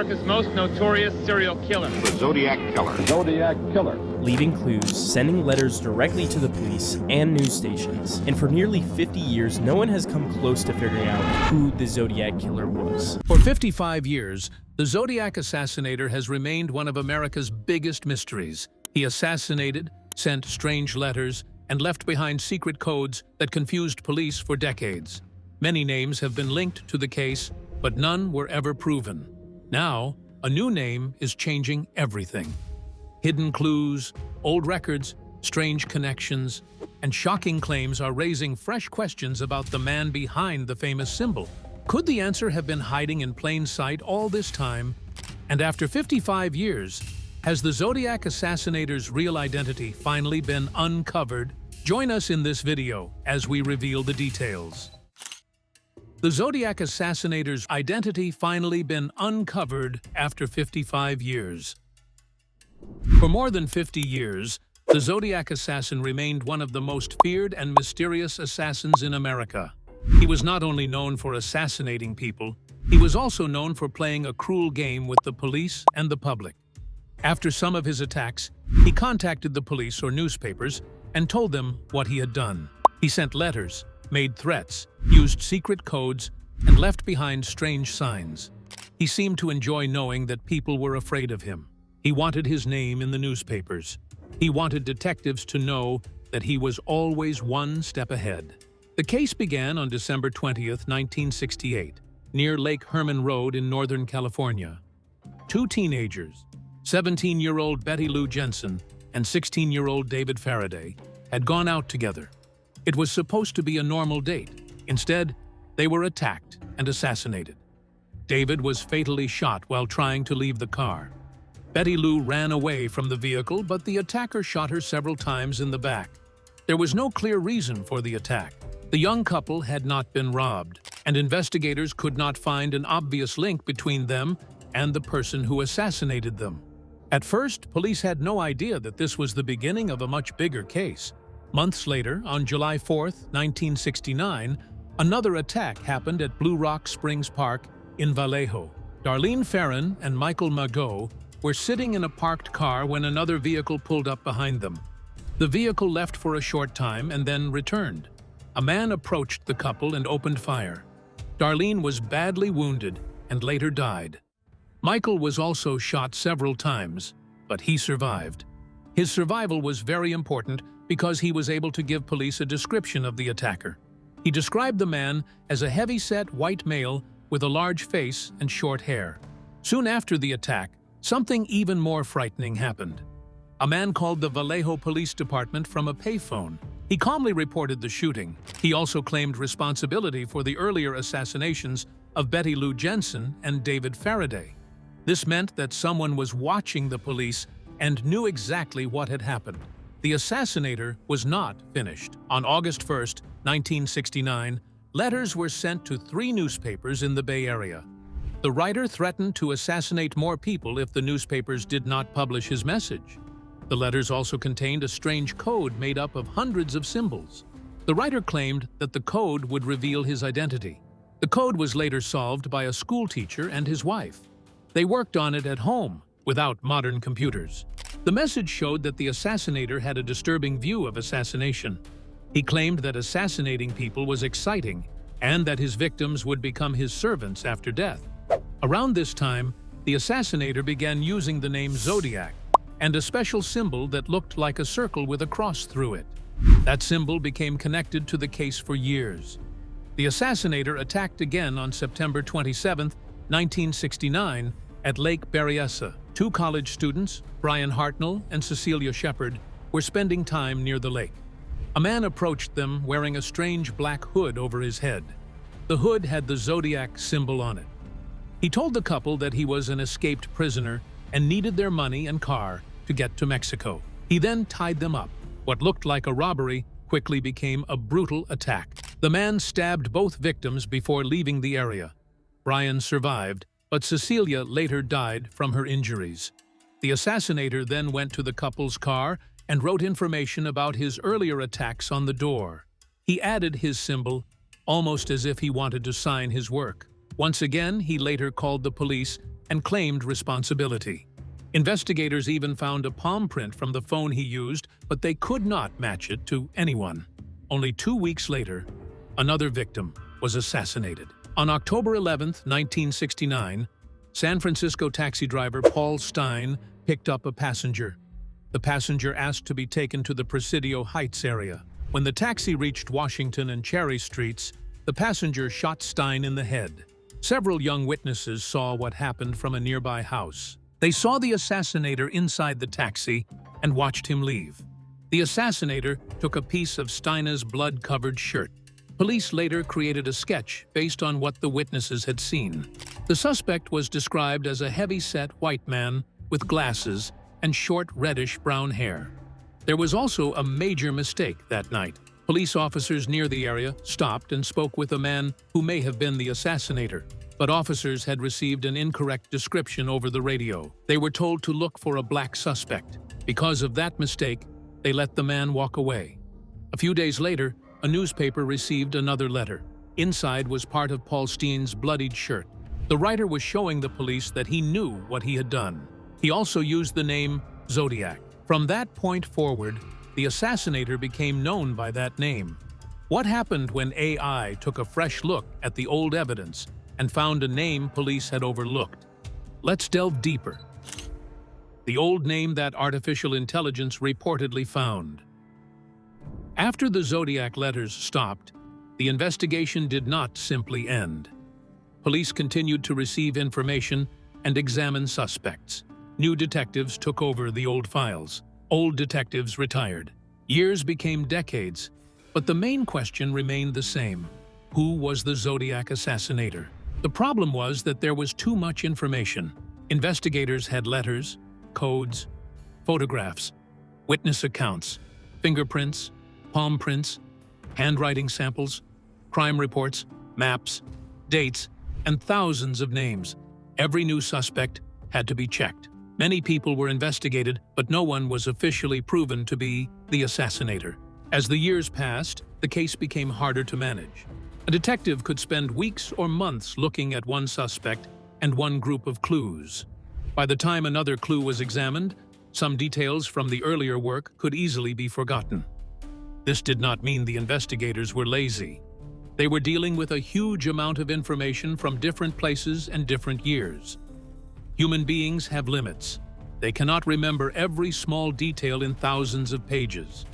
America's most notorious serial killer. The Zodiac Killer. Zodiac Killer. Leaving clues, sending letters directly to the police and news stations. And for nearly 50 years, no one has come close to figuring out who the Zodiac Killer was. For 55 years, the Zodiac assassinator has remained one of America's biggest mysteries. He assassinated, sent strange letters, and left behind secret codes that confused police for decades. Many names have been linked to the case, but none were ever proven. Now, a new name is changing everything. Hidden clues, old records, strange connections, and shocking claims are raising fresh questions about the man behind the famous symbol. Could the answer have been hiding in plain sight all this time? And after 55 years, has the Zodiac assassinator's real identity finally been uncovered? Join us in this video as we reveal the details. The Zodiac assassinator's identity finally been uncovered after 55 years. For more than 50 years, the Zodiac assassin remained one of the most feared and mysterious assassins in America. He was not only known for assassinating people, he was also known for playing a cruel game with the police and the public. After some of his attacks, he contacted the police or newspapers and told them what he had done. He sent letters, made threats, used secret codes, and left behind strange signs. He seemed to enjoy knowing that people were afraid of him. He wanted his name in the newspapers. He wanted detectives to know that he was always one step ahead. The case began on December 20th, 1968, near Lake Herman Road in Northern California. Two teenagers, 17-year-old Betty Lou Jensen and 16-year-old David Faraday, had gone out together. It was supposed to be a normal date. Instead, they were attacked and assassinated. David was fatally shot while trying to leave the car. Betty Lou ran away from the vehicle, but the attacker shot her several times in the back. There was no clear reason for the attack. The young couple had not been robbed, and investigators could not find an obvious link between them and the person who assassinated them. At first, police had no idea that this was the beginning of a much bigger case. Months later, on July 4th, 1969, another attack happened at Blue Rock Springs Park in Vallejo. Darlene Ferrin and Michael Margot were sitting in a parked car when another vehicle pulled up behind them. The vehicle left for a short time and then returned. A man approached the couple and opened fire. Darlene was badly wounded and later died. Michael was also shot several times, but he survived. His survival was very important because he was able to give police a description of the attacker. He described the man as a heavy-set white male with a large face and short hair. Soon after the attack, something even more frightening happened. A man called the Vallejo Police Department from a payphone. He calmly reported the shooting. He also claimed responsibility for the earlier assassinations of Betty Lou Jensen and David Faraday. This meant that someone was watching the police and knew exactly what had happened. The assassinator was not finished. On August 1st, 1969, letters were sent to 3 newspapers in the Bay Area. The writer threatened to assassinate more people if the newspapers did not publish his message. The letters also contained a strange code made up of hundreds of symbols. The writer claimed that the code would reveal his identity. The code was later solved by a school teacher and his wife. They worked on it at home, without modern computers. The message showed that the assassinator had a disturbing view of assassination. He claimed that assassinating people was exciting and that his victims would become his servants after death. Around this time, the assassinator began using the name Zodiac and a special symbol that looked like a circle with a cross through it. That symbol became connected to the case for years. The assassinator attacked again on September 27, 1969, at Lake Berryessa. 2 college students, Brian Hartnell and Cecilia Shepard, were spending time near the lake. A man approached them wearing a strange black hood over his head. The hood had the Zodiac symbol on it. He told the couple that he was an escaped prisoner and needed their money and car to get to Mexico. He then tied them up. What looked like a robbery quickly became a brutal attack. The man stabbed both victims before leaving the area. Brian survived, but Cecilia later died from her injuries. The assassinator then went to the couple's car and wrote information about his earlier attacks on the door. He added his symbol, almost as if he wanted to sign his work. Once again, he later called the police and claimed responsibility. Investigators even found a palm print from the phone he used, but they could not match it to anyone. Only 2 weeks later, another victim was assassinated. On October 11, 1969, San Francisco taxi driver Paul Stine picked up a passenger. The passenger asked to be taken to the Presidio Heights area. When the taxi reached Washington and Cherry Streets, the passenger shot Stine in the head. Several young witnesses saw what happened from a nearby house. They saw the assassinator inside the taxi and watched him leave. The assassinator took a piece of Stine's blood-covered shirt. Police later created a sketch based on what the witnesses had seen. The suspect was described as a heavy-set white man with glasses and short reddish-brown hair. There was also a major mistake that night. Police officers near the area stopped and spoke with a man who may have been the assassinator, but officers had received an incorrect description over the radio. They were told to look for a black suspect. Because of that mistake, they let the man walk away. A few days later, a newspaper received another letter. Inside was part of Paul Stine's bloodied shirt. The writer was showing the police that he knew what he had done. He also used the name Zodiac. From that point forward, the assassinator became known by that name. What happened when AI took a fresh look at the old evidence and found a name police had overlooked? Let's delve deeper. The old name that artificial intelligence reportedly found. After the Zodiac letters stopped, the investigation did not simply end. Police continued to receive information and examine suspects. New detectives took over the old files. Old detectives retired. Years became decades, but the main question remained the same. Who was the Zodiac assassinator? The problem was that there was too much information. Investigators had letters, codes, photographs, witness accounts, fingerprints, palm prints, handwriting samples, crime reports, maps, dates, and thousands of names. Every new suspect had to be checked. Many people were investigated, but no one was officially proven to be the assassinator. As the years passed, the case became harder to manage. A detective could spend weeks or months looking at one suspect and one group of clues. By the time another clue was examined, some details from the earlier work could easily be forgotten. This did not mean the investigators were lazy. They were dealing with a huge amount of information from different places and different years. Human beings have limits. They cannot remember every small detail in thousands of pages.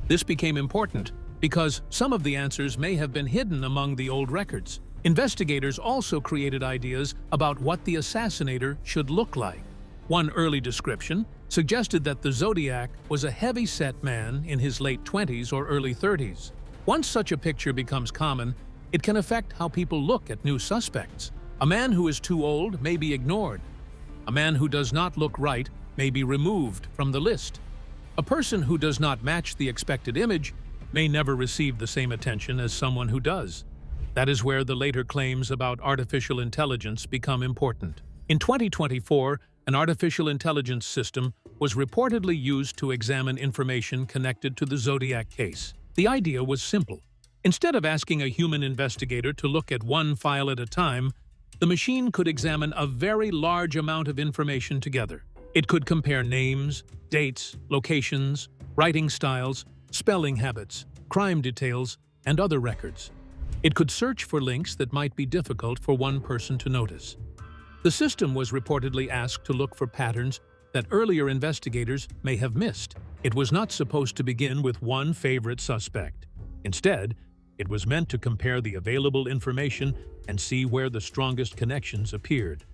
This became important because some of the answers may have been hidden among the old records. Investigators also created ideas about what the assassinator should look like. One early description suggested that the Zodiac was a heavy-set man in his late 20s or early 30s. Once such a picture becomes common, it can affect how people look at new suspects. A man who is too old may be ignored. A man who does not look right may be removed from the list. A person who does not match the expected image may never receive the same attention as someone who does. That is where the later claims about artificial intelligence become important. In 2024, an artificial intelligence system was reportedly used to examine information connected to the Zodiac case. The idea was simple. Instead of asking a human investigator to look at one file at a time, the machine could examine a very large amount of information together. It could compare names, dates, locations, writing styles, spelling habits, crime details, and other records. It could search for links that might be difficult for one person to notice. The system was reportedly asked to look for patterns that earlier investigators may have missed. It was not supposed to begin with one favorite suspect. Instead, it was meant to compare the available information and see where the strongest connections appeared.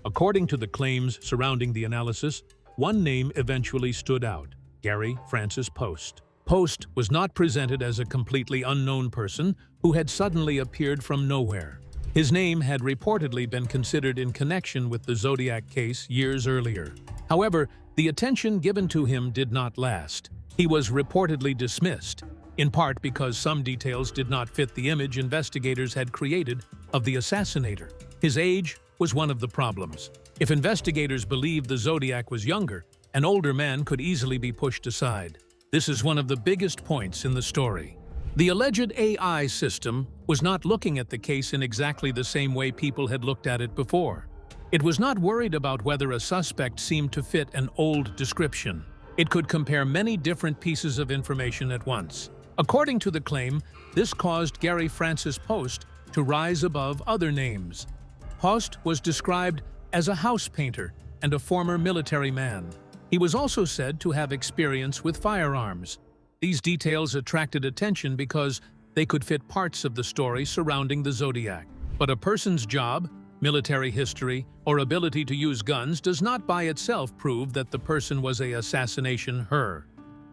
According to the claims surrounding the analysis, one name eventually stood out: Gary Francis Post. Post was not presented as a completely unknown person who had suddenly appeared from nowhere. His name had reportedly been considered in connection with the Zodiac case years earlier. However, the attention given to him did not last. He was reportedly dismissed, in part because some details did not fit the image investigators had created of the assassinator. His age was one of the problems. If investigators believed the Zodiac was younger, an older man could easily be pushed aside. This is one of the biggest points in the story. The alleged AI system was not looking at the case in exactly the same way people had looked at it before. It was not worried about whether a suspect seemed to fit an old description. It could compare many different pieces of information at once. According to the claim, this caused Gary Francis Post to rise above other names. Post was described as a house painter and a former military man. He was also said to have experience with firearms. These details attracted attention because they could fit parts of the story surrounding the Zodiac. But a person's job, military history, or ability to use guns does not by itself prove that the person was an assassination her.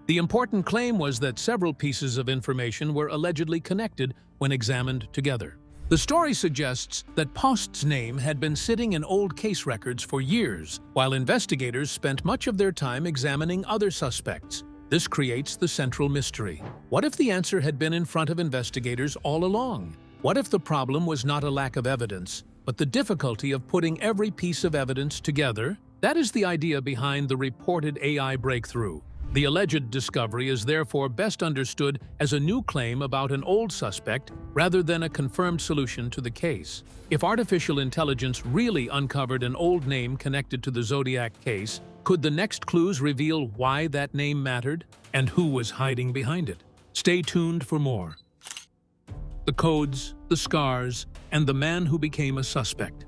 The important claim was that several pieces of information were allegedly connected when examined together. The story suggests that Post's name had been sitting in old case records for years, while investigators spent much of their time examining other suspects. This creates the central mystery. What if the answer had been in front of investigators all along? What if the problem was not a lack of evidence, but the difficulty of putting every piece of evidence together? That is the idea behind the reported AI breakthrough. The alleged discovery is therefore best understood as a new claim about an old suspect rather than a confirmed solution to the case. If artificial intelligence really uncovered an old name connected to the Zodiac case, could the next clues reveal why that name mattered and who was hiding behind it? Stay tuned for more. The codes, the scars, and the man who became a suspect.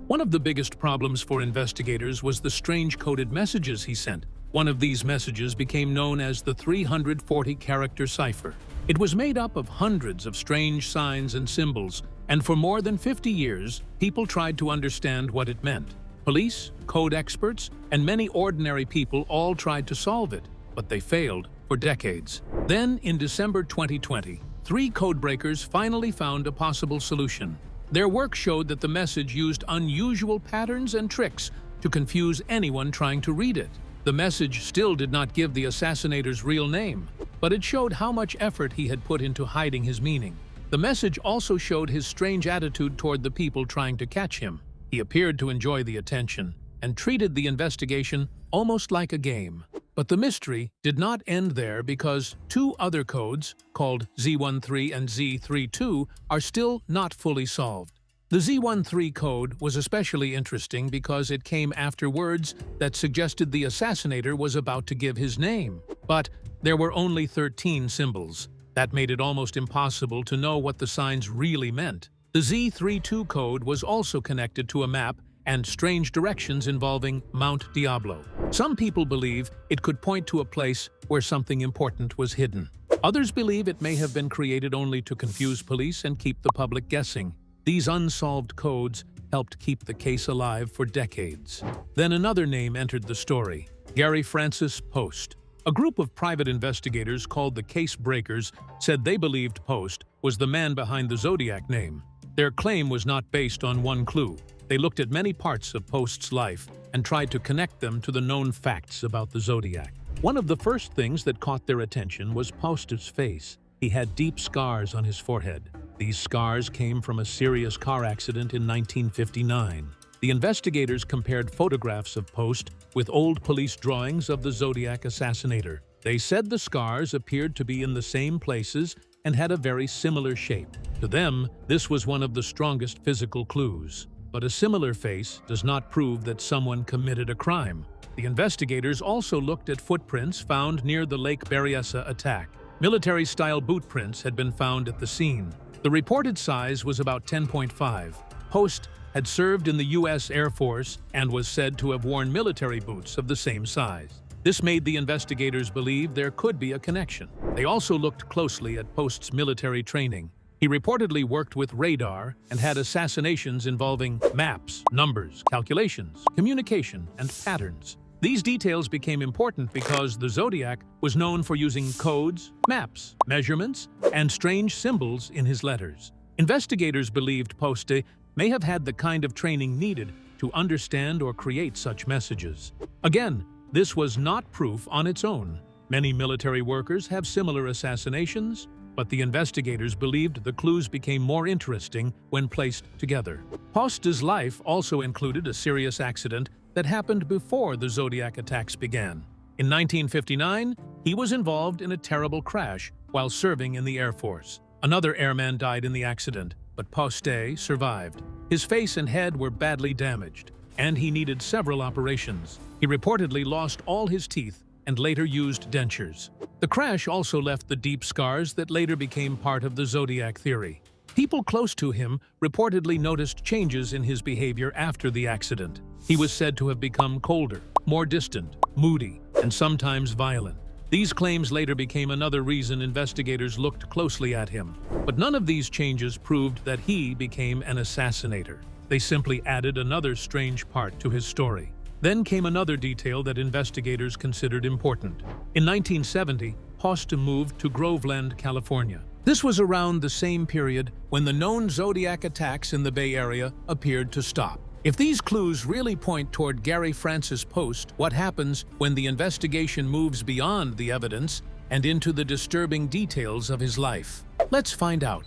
One of the biggest problems for investigators was the strange coded messages he sent. One of these messages became known as the 340-character cipher. It was made up of hundreds of strange signs and symbols, and for more than 50 years, people tried to understand what it meant. Police, code experts, and many ordinary people all tried to solve it, but they failed for decades. Then, in December 2020, 3 codebreakers finally found a possible solution. Their work showed that the message used unusual patterns and tricks to confuse anyone trying to read it. The message still did not give the assassinator's real name, but it showed how much effort he had put into hiding his meaning. The message also showed his strange attitude toward the people trying to catch him. He appeared to enjoy the attention and treated the investigation almost like a game. But the mystery did not end there because 2 other codes, called Z13 and Z32, are still not fully solved. The Z13 code was especially interesting because it came after words that suggested the assassinator was about to give his name. But there were only 13 symbols. That made it almost impossible to know what the signs really meant. The Z32 code was also connected to a map and strange directions involving Mount Diablo. Some people believe it could point to a place where something important was hidden. Others believe it may have been created only to confuse police and keep the public guessing. These unsolved codes helped keep the case alive for decades. Then another name entered the story: Gary Francis Post. A group of private investigators called the Case Breakers said they believed Post was the man behind the Zodiac name. Their claim was not based on one clue. They looked at many parts of Post's life and tried to connect them to the known facts about the Zodiac. One of the first things that caught their attention was Post's face. He had deep scars on his forehead. These scars came from a serious car accident in 1959. The investigators compared photographs of Post with old police drawings of the Zodiac assassinator. They said the scars appeared to be in the same places and had a very similar shape. To them, this was one of the strongest physical clues. But a similar face does not prove that someone committed a crime. The investigators also looked at footprints found near the Lake Berryessa attack. Military-style boot prints had been found at the scene. The reported size was about 10.5. Post had served in the U.S. Air Force and was said to have worn military boots of the same size. This made the investigators believe there could be a connection. They also looked closely at Post's military training. He reportedly worked with radar and had assassinations involving maps, numbers, calculations, communication, and patterns. These details became important because the Zodiac was known for using codes, maps, measurements, and strange symbols in his letters. Investigators believed Post may have had the kind of training needed to understand or create such messages. Again, this was not proof on its own. Many military workers have similar assassinations, but the investigators believed the clues became more interesting when placed together. Post's life also included a serious accident that happened before the Zodiac attacks began. In 1959, he was involved in a terrible crash while serving in the Air Force. Another airman died in the accident, but Post survived. His face and head were badly damaged, and he needed several operations. He reportedly lost all his teeth and later used dentures. The crash also left the deep scars that later became part of the Zodiac theory. People close to him reportedly noticed changes in his behavior after the accident. He was said to have become colder, more distant, moody, and sometimes violent. These claims later became another reason investigators looked closely at him. But none of these changes proved that he became an assassinator. They simply added another strange part to his story. Then came another detail that investigators considered important. In 1970, Post moved to Groveland, California. This was around the same period when the known Zodiac attacks in the Bay Area appeared to stop. If these clues really point toward Gary Francis Post, what happens when the investigation moves beyond the evidence and into the disturbing details of his life? Let's find out.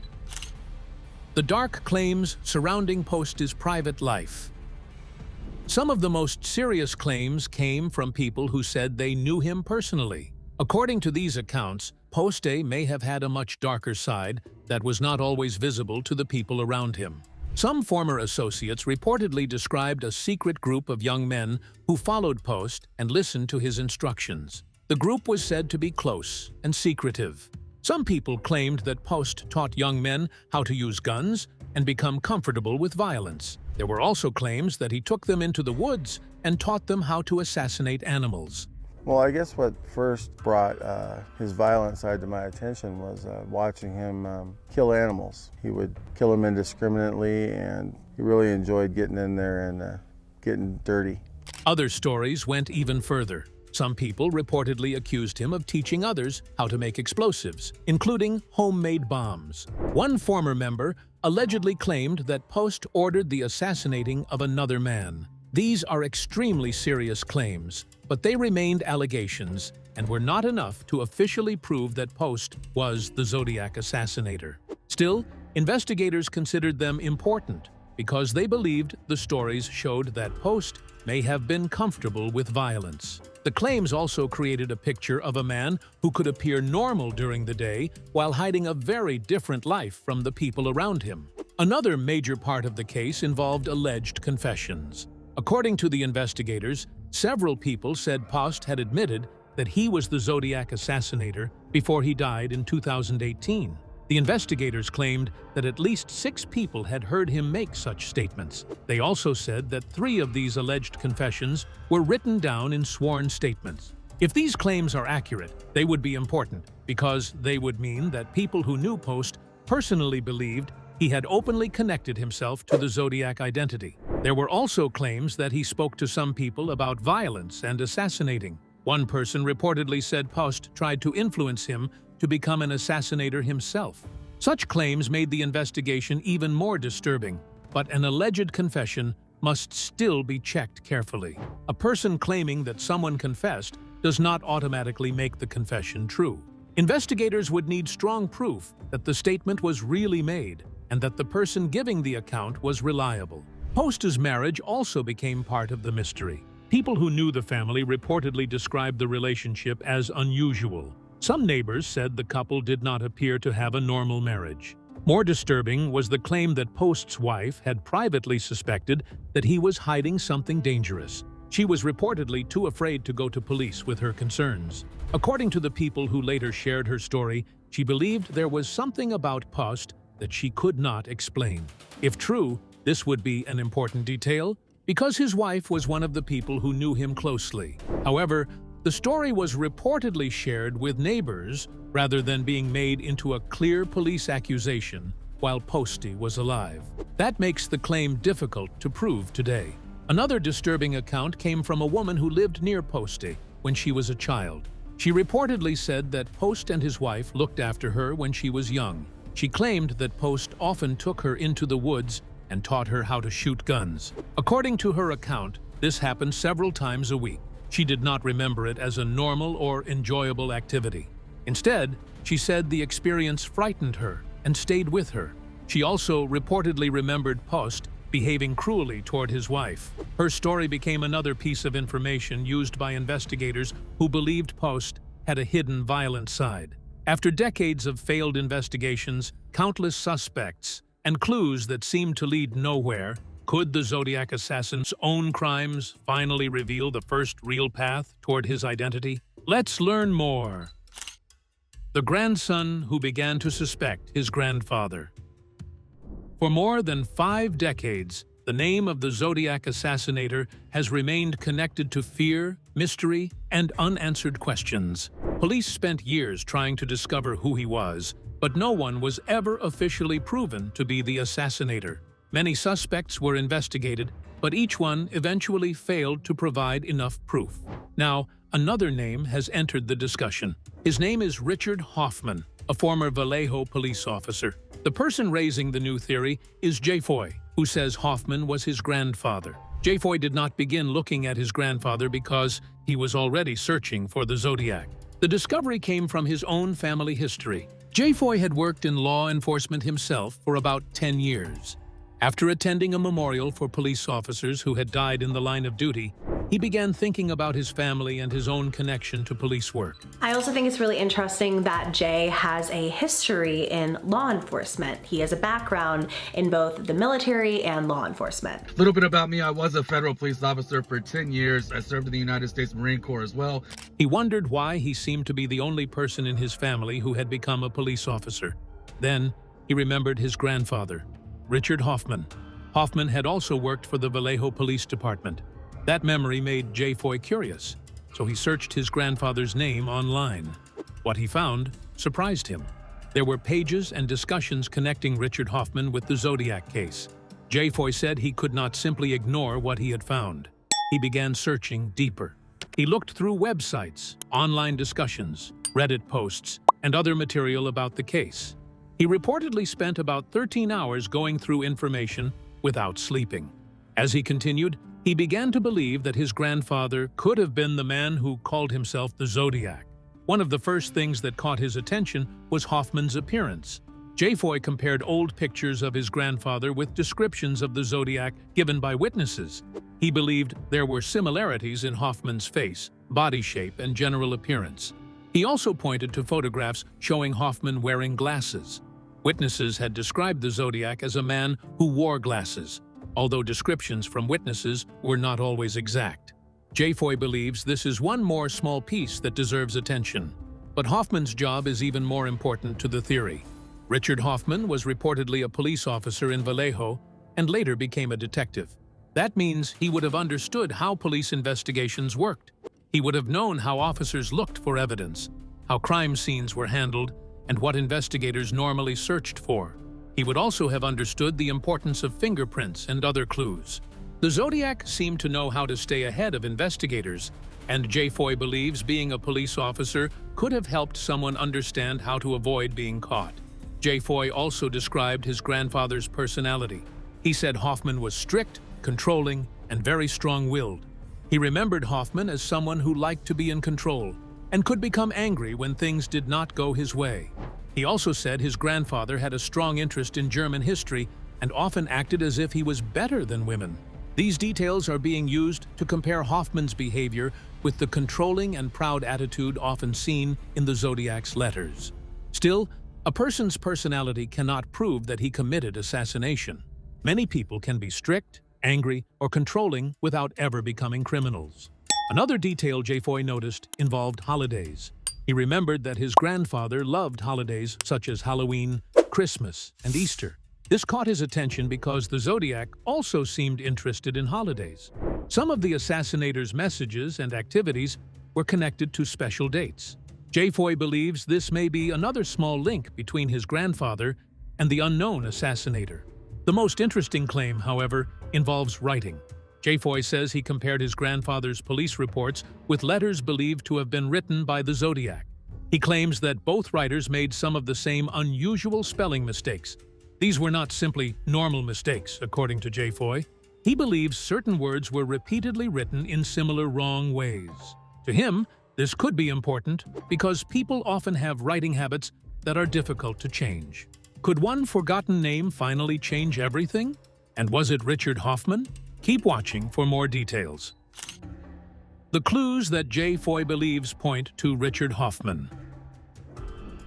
The dark claims surrounding Post's private life. Some of the most serious claims came from people who said they knew him personally. According to these accounts, Post may have had a much darker side that was not always visible to the people around him. Some former associates reportedly described a secret group of young men who followed Post and listened to his instructions. The group was said to be close and secretive. Some people claimed that Post taught young men how to use guns and become comfortable with violence. There were also claims that he took them into the woods and taught them how to assassinate animals. Well, I guess what first brought his violent side to my attention was watching him kill animals. He would kill them indiscriminately, and he really enjoyed getting in there and getting dirty. Other stories went even further. Some people reportedly accused him of teaching others how to make explosives, including homemade bombs. One former member allegedly claimed that Post ordered the assassinating of another man. These are extremely serious claims, but they remained allegations and were not enough to officially prove that Post was the Zodiac assassinator. Still, investigators considered them important because they believed the stories showed that Post may have been comfortable with violence. The claims also created a picture of a man who could appear normal during the day while hiding a very different life from the people around him. Another major part of the case involved alleged confessions. According to the investigators, several people said Post had admitted that he was the Zodiac assassinator before he died in 2018. The investigators claimed that at least 6 people had heard him make such statements. They also said that 3 of these alleged confessions were written down in sworn statements. If these claims are accurate, they would be important because they would mean that people who knew Post personally believed he had openly connected himself to the Zodiac identity. There were also claims that he spoke to some people about violence and assassinating. One person reportedly said Post tried to influence him to become an assassinator himself. Such claims made the investigation even more disturbing, but an alleged confession must still be checked carefully. A person claiming that someone confessed does not automatically make the confession true. Investigators would need strong proof that the statement was really made and that the person giving the account was reliable. Post's marriage also became part of the mystery. People who knew the family reportedly described the relationship as unusual. Some neighbors said the couple did not appear to have a normal marriage. More disturbing was the claim that Post's wife had privately suspected that he was hiding something dangerous. She was reportedly too afraid to go to police with her concerns. According to the people who later shared her story, she believed there was something about Post that she could not explain. If true, this would be an important detail because his wife was one of the people who knew him closely. However, the story was reportedly shared with neighbors rather than being made into a clear police accusation while Posty was alive. That makes the claim difficult to prove today. Another disturbing account came from a woman who lived near Posty when she was a child. She reportedly said that Post and his wife looked after her when she was young. She claimed that Post often took her into the woods and taught her how to shoot guns. According to her account, this happened several times a week. She did not remember it as a normal or enjoyable activity. Instead, she said the experience frightened her and stayed with her. She also reportedly remembered Post behaving cruelly toward his wife. Her story became another piece of information used by investigators who believed Post had a hidden violent side. After decades of failed investigations, countless suspects and clues that seemed to lead nowhere. Could the Zodiac assassin's own crimes finally reveal the first real path toward his identity? Let's learn more. The grandson who began to suspect his grandfather. For more than 5 decades, the name of the Zodiac assassinator has remained connected to fear, mystery, and unanswered questions. Police spent years trying to discover who he was, but no one was ever officially proven to be the assassinator. Many suspects were investigated, but each one eventually failed to provide enough proof. Now, another name has entered the discussion. His name is Richard Hoffman, a former Vallejo police officer. The person raising the new theory is Jay Foy, who says Hoffman was his grandfather. Jay Foy did not begin looking at his grandfather because he was already searching for the Zodiac. The discovery came from his own family history. Jay Foy had worked in law enforcement himself for about 10 years. After attending a memorial for police officers who had died in the line of duty, he began thinking about his family and his own connection to police work. I also think it's really interesting that Jay has a history in law enforcement. He has a background in both the military and law enforcement. A little bit about me, I was a federal police officer for 10 years. I served in the United States Marine Corps as well. He wondered why he seemed to be the only person in his family who had become a police officer. Then, he remembered his grandfather, Richard Hoffman. Hoffman had also worked for the Vallejo Police Department. That memory made Jay Foy curious, so he searched his grandfather's name online. What he found surprised him. There were pages and discussions connecting Richard Hoffman with the Zodiac case. Jay Foy said he could not simply ignore what he had found. He began searching deeper. He looked through websites, online discussions, Reddit posts, and other material about the case. He reportedly spent about 13 hours going through information without sleeping. As he continued, he began to believe that his grandfather could have been the man who called himself the Zodiac. One of the first things that caught his attention was Hoffman's appearance. Jay Foy compared old pictures of his grandfather with descriptions of the Zodiac given by witnesses. He believed there were similarities in Hoffman's face, body shape, and general appearance. He also pointed to photographs showing Hoffman wearing glasses. Witnesses had described the Zodiac as a man who wore glasses, although descriptions from witnesses were not always exact. Jay Foy believes this is one more small piece that deserves attention. But Hoffman's job is even more important to the theory. Richard Hoffman was reportedly a police officer in Vallejo and later became a detective. That means he would have understood how police investigations worked. He would have known how officers looked for evidence, how crime scenes were handled, and what investigators normally searched for. He would also have understood the importance of fingerprints and other clues. The Zodiac seemed to know how to stay ahead of investigators, and Jay Foy believes being a police officer could have helped someone understand how to avoid being caught. Jay Foy also described his grandfather's personality. He said Hoffman was strict, controlling, and very strong-willed. He remembered Hoffman as someone who liked to be in control and could become angry when things did not go his way. He also said his grandfather had a strong interest in German history and often acted as if he was better than women. These details are being used to compare Hoffman's behavior with the controlling and proud attitude often seen in the Zodiac's letters. Still, a person's personality cannot prove that he committed assassination. Many people can be strict, angry, or controlling without ever becoming criminals. Another detail Jay Foy noticed involved holidays. He remembered that his grandfather loved holidays such as Halloween, Christmas, and Easter. This caught his attention because the Zodiac also seemed interested in holidays. Some of the assassinator's messages and activities were connected to special dates. Jay Foy believes this may be another small link between his grandfather and the unknown assassinator. The most interesting claim, however, involves writing. Jay Foy says he compared his grandfather's police reports with letters believed to have been written by the Zodiac. He claims that both writers made some of the same unusual spelling mistakes. These were not simply normal mistakes, according to Jay Foy. He believes certain words were repeatedly written in similar wrong ways. To him, this could be important because people often have writing habits that are difficult to change. Could one forgotten name finally change everything? And was it Richard Hoffman? Keep watching for more details. The clues that Jay Foy believes point to Richard Hoffman.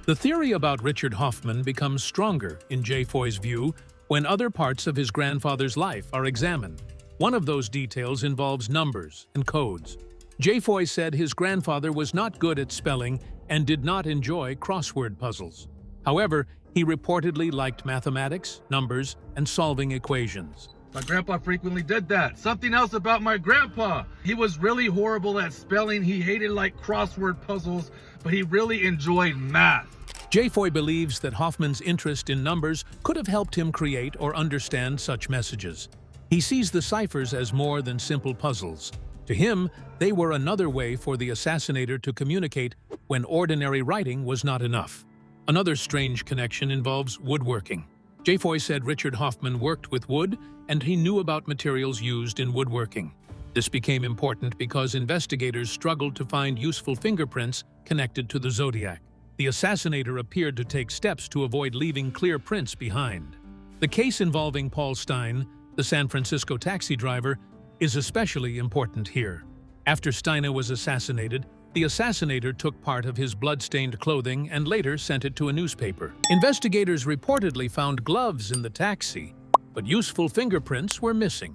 The theory about Richard Hoffman becomes stronger in Jay Foy's view when other parts of his grandfather's life are examined. One of those details involves numbers and codes. J. Foy said his grandfather was not good at spelling and did not enjoy crossword puzzles. However, he reportedly liked mathematics, numbers, and solving equations. My grandpa frequently did that. Something else about my grandpa. He was really horrible at spelling. He hated like crossword puzzles, but he really enjoyed math. J. Foy believes that Hoffman's interest in numbers could have helped him create or understand such messages. He sees the ciphers as more than simple puzzles. To him, they were another way for the assassinator to communicate when ordinary writing was not enough. Another strange connection involves woodworking. J. Foy said Richard Hoffman worked with wood and he knew about materials used in woodworking. This became important because investigators struggled to find useful fingerprints connected to the Zodiac. The assassinator appeared to take steps to avoid leaving clear prints behind. The case involving Paul Stine, the San Francisco taxi driver, is especially important here. After Stine was assassinated, the assassinator took part of his blood-stained clothing and later sent it to a newspaper. Investigators reportedly found gloves in the taxi, but useful fingerprints were missing.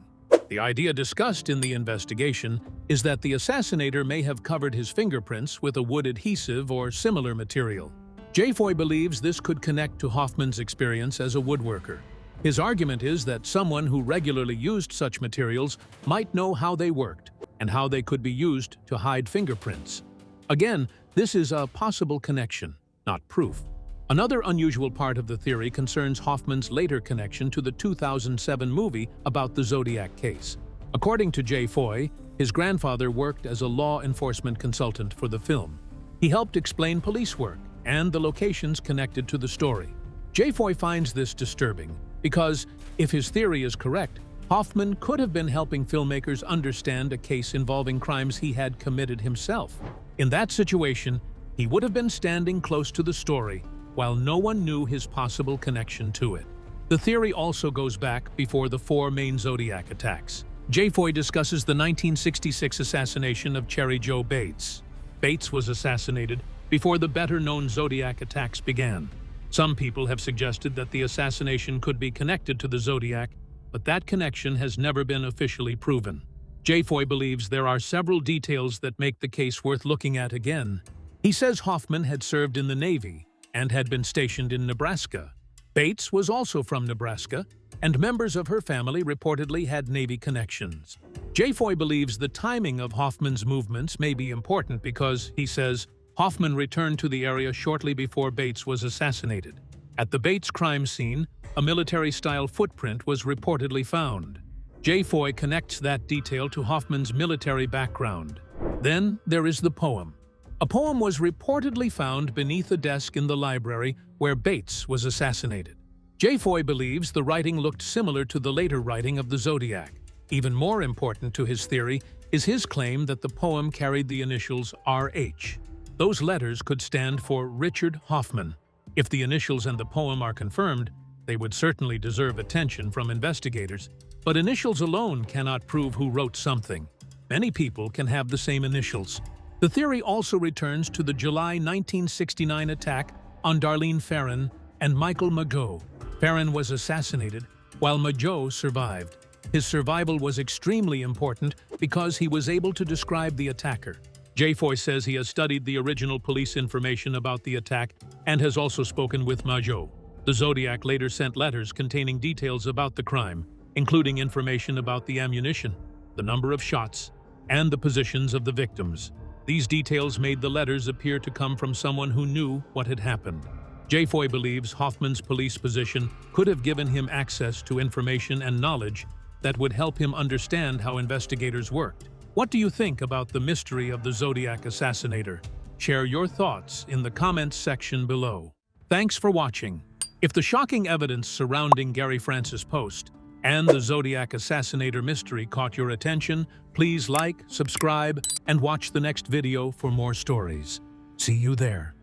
The idea discussed in the investigation is that the assassinator may have covered his fingerprints with a wood adhesive or similar material. J. Foy believes this could connect to Hoffman's experience as a woodworker. His argument is that someone who regularly used such materials might know how they worked and how they could be used to hide fingerprints. Again, this is a possible connection, not proof. Another unusual part of the theory concerns Hoffman's later connection to the 2007 movie about the Zodiac case. According to J. Foy, his grandfather worked as a law enforcement consultant for the film. He helped explain police work and the locations connected to the story. J. Foy finds this disturbing because, if his theory is correct, Hoffman could have been helping filmmakers understand a case involving crimes he had committed himself. In that situation, he would have been standing close to the story while no one knew his possible connection to it. The theory also goes back before the 4 main Zodiac attacks. J. Foy discusses the 1966 assassination of Cherry Joe Bates. Bates was assassinated before the better-known Zodiac attacks began. Some people have suggested that the assassination could be connected to the Zodiac, but that connection has never been officially proven. J. Foy believes there are several details that make the case worth looking at again. He says Hoffman had served in the Navy and had been stationed in Nebraska. Bates was also from Nebraska, and members of her family reportedly had Navy connections. J. Foy believes the timing of Hoffman's movements may be important because, he says, Hoffman returned to the area shortly before Bates was assassinated. At the Bates crime scene, a military-style footprint was reportedly found. J. Foy connects that detail to Hoffman's military background. Then there is the poem. A poem was reportedly found beneath a desk in the library where Bates was assassinated. J. Foy believes the writing looked similar to the later writing of the Zodiac. Even more important to his theory is his claim that the poem carried the initials R.H. Those letters could stand for Richard Hoffman. If the initials and the poem are confirmed, they would certainly deserve attention from investigators. But initials alone cannot prove who wrote something. Many people can have the same initials. The theory also returns to the July 1969 attack on Darlene Ferrin and Michael Mageau. Ferrin was assassinated, while Mageau survived. His survival was extremely important because he was able to describe the attacker. J. Foy says he has studied the original police information about the attack and has also spoken with Mageau. The Zodiac later sent letters containing details about the crime, including information about the ammunition, the number of shots, and the positions of the victims. These details made the letters appear to come from someone who knew what had happened. J. Foy believes Hoffman's police position could have given him access to information and knowledge that would help him understand how investigators worked. What do you think about the mystery of the Zodiac assassinator? Share your thoughts in the comments section below. Thanks for watching. If the shocking evidence surrounding Gary Francis' post and the Zodiac assassinator mystery caught your attention, please like, subscribe, and watch the next video for more stories. See you there.